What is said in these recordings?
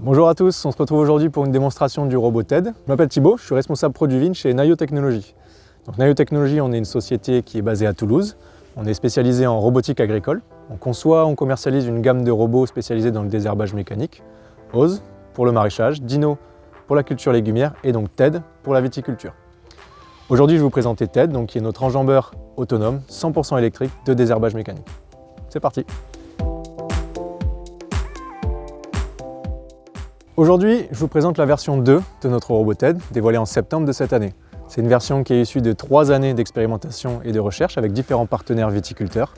Bonjour à tous, on se retrouve aujourd'hui pour une démonstration du robot TED. Je m'appelle Thibaut, je suis responsable produit VIN chez Naïo Technologies. Donc Naïo Technologies, on est une société qui est basée à Toulouse. On est spécialisé en robotique agricole. On conçoit, on commercialise une gamme de robots spécialisés dans le désherbage mécanique, OZ pour le maraîchage, Dino pour la culture légumière et donc TED pour la viticulture. Aujourd'hui, je vais vous présenter TED, donc, qui est notre enjambeur autonome, 100% électrique de désherbage mécanique. C'est parti! Aujourd'hui, je vous présente la version 2 de notre robot TED, dévoilée en septembre de cette année. C'est une version qui est issue de 3 années d'expérimentation et de recherche avec différents partenaires viticulteurs.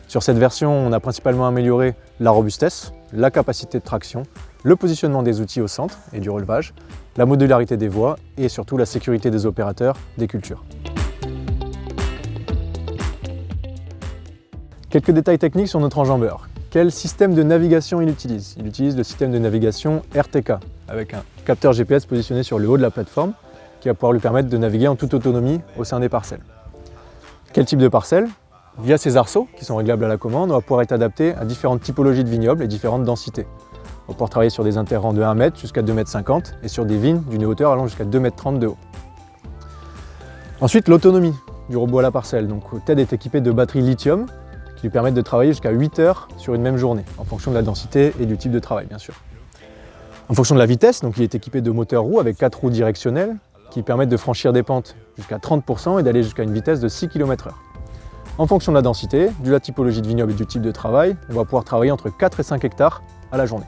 Sur cette version, on a principalement amélioré la robustesse, la capacité de traction, le positionnement des outils au centre et du relevage, la modularité des voies et surtout la sécurité des opérateurs des cultures. Quelques détails techniques sur notre enjambeur. Quel système de navigation il utilise? Il utilise le système de navigation RTK, avec un capteur GPS positionné sur le haut de la plateforme, qui va pouvoir lui permettre de naviguer en toute autonomie au sein des parcelles. Quel type de parcelles? Via ces arceaux, qui sont réglables à la commande, on va pouvoir être adapté à différentes typologies de vignobles et différentes densités. On va pouvoir travailler sur des interrants de 1 m jusqu'à 2,50 m et sur des vignes d'une hauteur allant jusqu'à 2,30 m de haut. Ensuite, l'autonomie du robot à la parcelle. Donc, TED est équipé de batteries lithium, qui lui permettent de travailler jusqu'à 8 heures sur une même journée, en fonction de la densité et du type de travail, bien sûr. En fonction de la vitesse, donc il est équipé de moteurs roues avec 4 roues directionnelles qui permettent de franchir des pentes jusqu'à 30% et d'aller jusqu'à une vitesse de 6 km/h. En fonction de la densité, de la typologie de vignoble et du type de travail, on va pouvoir travailler entre 4 et 5 hectares à la journée.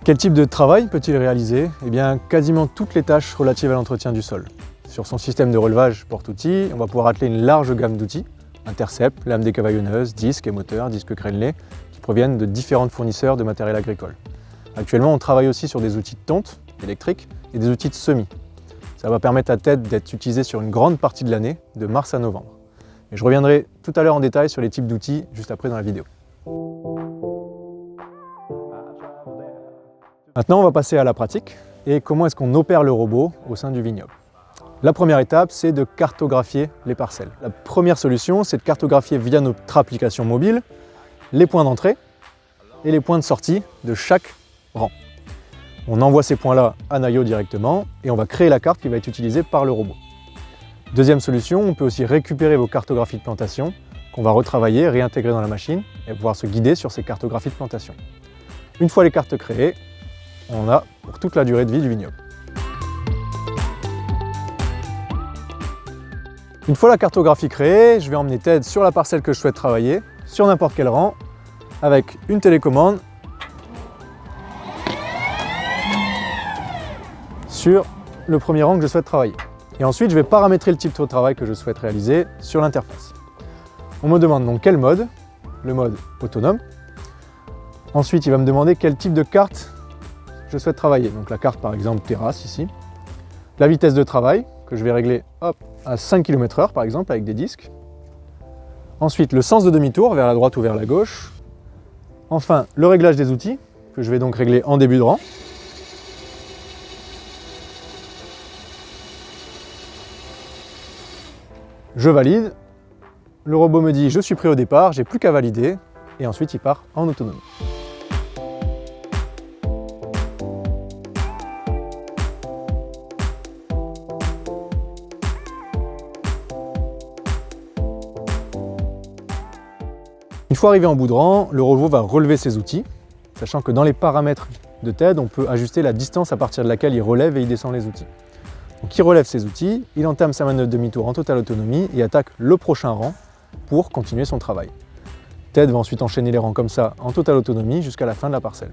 Quel type de travail peut-il réaliser? Eh bien, quasiment toutes les tâches relatives à l'entretien du sol. Sur son système de relevage porte-outils, on va pouvoir atteler une large gamme d'outils, intercepts, lames décavaillonneuses, disques et moteurs, disques crénelés, qui proviennent de différents fournisseurs de matériel agricole. Actuellement, on travaille aussi sur des outils de tonte électriques et des outils de semis. Ça va permettre à TED d'être utilisé sur une grande partie de l'année, de mars à novembre. Et je reviendrai tout à l'heure en détail sur les types d'outils juste après dans la vidéo. Maintenant, on va passer à la pratique et comment est-ce qu'on opère le robot au sein du vignoble. La première étape, c'est de cartographier les parcelles. La première solution, c'est de cartographier via notre application mobile les points d'entrée et les points de sortie de chaque rang. On envoie ces points-là à Naïo directement et on va créer la carte qui va être utilisée par le robot. Deuxième solution, on peut aussi récupérer vos cartographies de plantation qu'on va retravailler, réintégrer dans la machine et pouvoir se guider sur ces cartographies de plantation. Une fois les cartes créées, on a pour toute la durée de vie du vignoble. Une fois la cartographie créée, je vais emmener TED sur la parcelle que je souhaite travailler, sur n'importe quel rang, avec une télécommande sur le premier rang que je souhaite travailler. Et ensuite, je vais paramétrer le type de travail que je souhaite réaliser sur l'interface. On me demande donc quel mode, le mode autonome. Ensuite, il va me demander quel type de carte je souhaite travailler. Donc la carte par exemple terrasse ici. La vitesse de travail que je vais régler à 5 km/h par exemple avec des disques. Ensuite le sens de demi-tour vers la droite ou vers la gauche. Enfin le réglage des outils que je vais donc régler en début de rang. Je valide. Le robot me dit je suis prêt au départ, j'ai plus qu'à valider et ensuite il part en autonomie. Une fois arrivé en bout de rang, le robot va relever ses outils, sachant que dans les paramètres de TED, on peut ajuster la distance à partir de laquelle il relève et il descend les outils. Donc il relève ses outils, il entame sa manœuvre de demi-tour en totale autonomie et attaque le prochain rang pour continuer son travail. TED va ensuite enchaîner les rangs comme ça en totale autonomie jusqu'à la fin de la parcelle.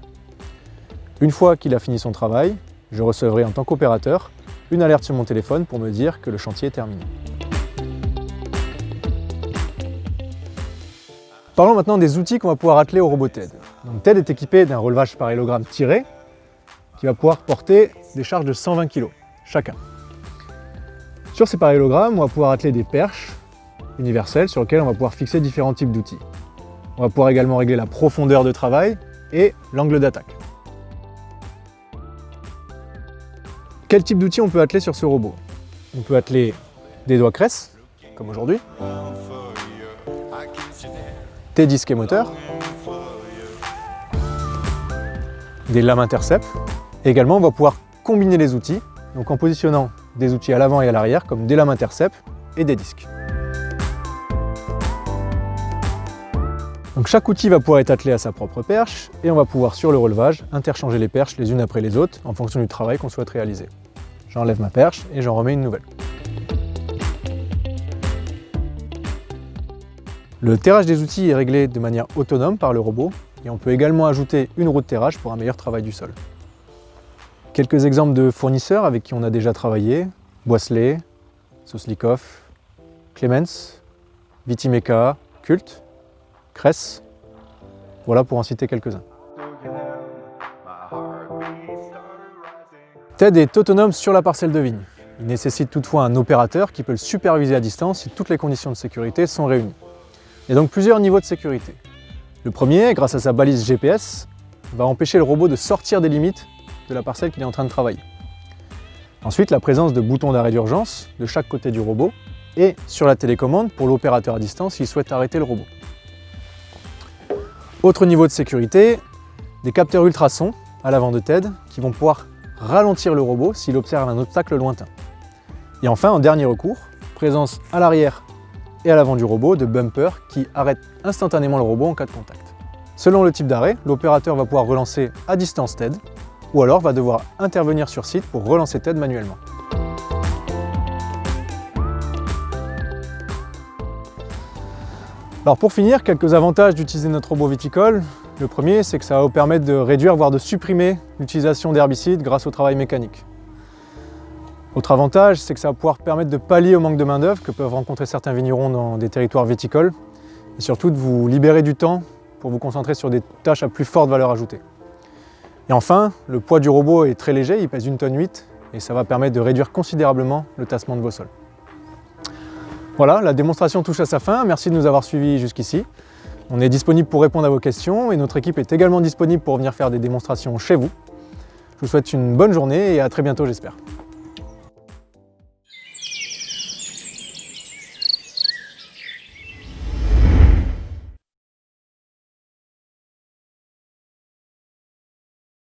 Une fois qu'il a fini son travail, je recevrai en tant qu'opérateur une alerte sur mon téléphone pour me dire que le chantier est terminé. Parlons maintenant des outils qu'on va pouvoir atteler au robot TED. Donc TED est équipé d'un relevage parallélogramme tiré qui va pouvoir porter des charges de 120 kg chacun. Sur ces parallélogrammes, on va pouvoir atteler des perches universelles sur lesquelles on va pouvoir fixer différents types d'outils. On va pouvoir également régler la profondeur de travail et l'angle d'attaque. Quel type d'outils on peut atteler sur ce robot? On peut atteler des doigts cresse, comme aujourd'hui, tes disques et moteurs, des lames intercept. Et également, on va pouvoir combiner les outils, donc en positionnant des outils à l'avant et à l'arrière, comme des lames intercept et des disques. Donc chaque outil va pouvoir être attelé à sa propre perche et on va pouvoir, sur le relevage, interchanger les perches les unes après les autres en fonction du travail qu'on souhaite réaliser. J'enlève ma perche et j'en remets une nouvelle. Le terrage des outils est réglé de manière autonome par le robot et on peut également ajouter une roue de terrage pour un meilleur travail du sol. Quelques exemples de fournisseurs avec qui on a déjà travaillé: Boisselet, Soslikov, Clemens, Vitimeka, Cult, Kress. Voilà pour en citer quelques-uns. TED est autonome sur la parcelle de vigne. Il nécessite toutefois un opérateur qui peut le superviser à distance si toutes les conditions de sécurité sont réunies. Il y a donc plusieurs niveaux de sécurité. Le premier, grâce à sa balise GPS, va empêcher le robot de sortir des limites de la parcelle qu'il est en train de travailler. Ensuite, la présence de boutons d'arrêt d'urgence de chaque côté du robot et sur la télécommande pour l'opérateur à distance s'il souhaite arrêter le robot. Autre niveau de sécurité, des capteurs ultrasons à l'avant de TED qui vont pouvoir ralentir le robot s'il observe un obstacle lointain. Et enfin, en dernier recours, présence à l'arrière et à l'avant du robot de bumpers qui arrêtent instantanément le robot en cas de contact. Selon le type d'arrêt, l'opérateur va pouvoir relancer à distance TED ou alors va devoir intervenir sur site pour relancer TED manuellement. Alors pour finir, quelques avantages d'utiliser notre robot viticole. Le premier, c'est que ça va vous permettre de réduire, voire de supprimer l'utilisation d'herbicides grâce au travail mécanique. Autre avantage, c'est que ça va pouvoir permettre de pallier au manque de main-d'œuvre que peuvent rencontrer certains vignerons dans des territoires viticoles et surtout de vous libérer du temps pour vous concentrer sur des tâches à plus forte valeur ajoutée. Et enfin, le poids du robot est très léger, il pèse 1,8 tonne et ça va permettre de réduire considérablement le tassement de vos sols. Voilà, la démonstration touche à sa fin. Merci de nous avoir suivis jusqu'ici. On est disponible pour répondre à vos questions et notre équipe est également disponible pour venir faire des démonstrations chez vous. Je vous souhaite une bonne journée et à très bientôt, j'espère.